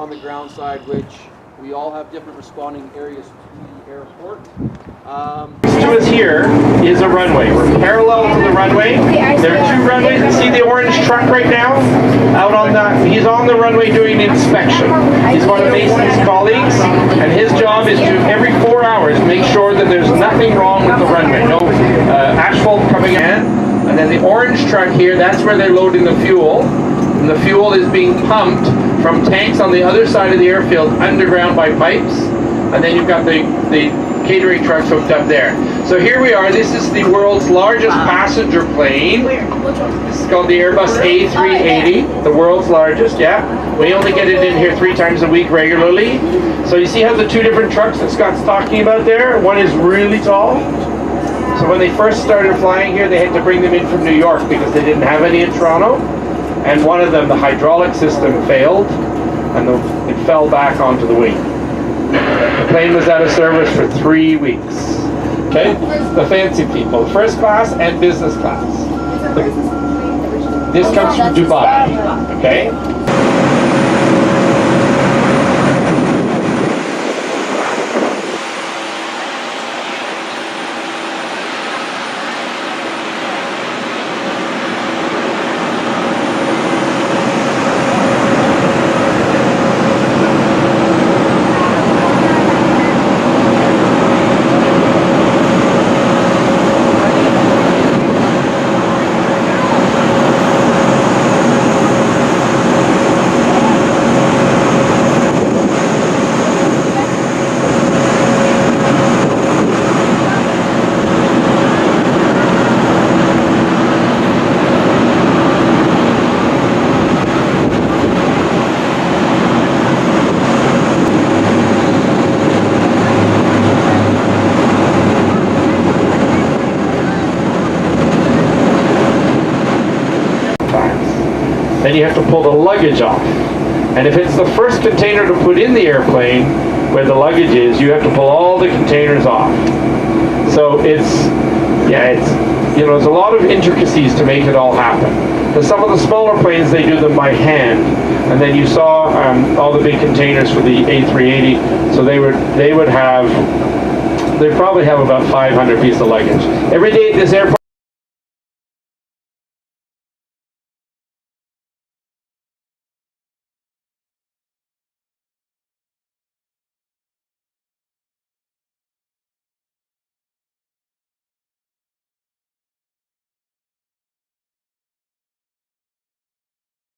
on the ground side, which we all have different responding areas to the airport. To us here is a runway. We're parallel to the runway. There are two runways. You see the orange truck right now? Out on that, he's on the runway doing inspection. He's one of Mason's colleagues, and his job is to, every 4 hours, make sure that there's nothing wrong with the runway. No asphalt coming in. And then the orange truck here, that's where they're loading the fuel. And the fuel is being pumped from tanks on the other side of the airfield underground by pipes. And then you've got the catering trucks hooked up there. So here we are. This is the world's largest passenger plane. This is called the Airbus A380, the world's largest, yeah. We only get it in here 3 times a week regularly. So you see how the 2 different trucks that Scott's talking about there? One is really tall. So when they first started flying here, they had to bring them in from New York because they didn't have any in Toronto. And one of them, the hydraulic system failed, and it fell back onto the wing. The plane was out of service for 3 weeks. Okay? The fancy people, first class and business class. This comes from Dubai. Okay? Then you have to pull the luggage off. And if it's the first container to put in the airplane where the luggage is, you have to pull all the containers off. So it's there's a lot of intricacies to make it all happen. Because some of the smaller planes, they do them by hand. And then you saw all the big containers for the A380, so they probably have about 500 pieces of luggage. Every day at this airport,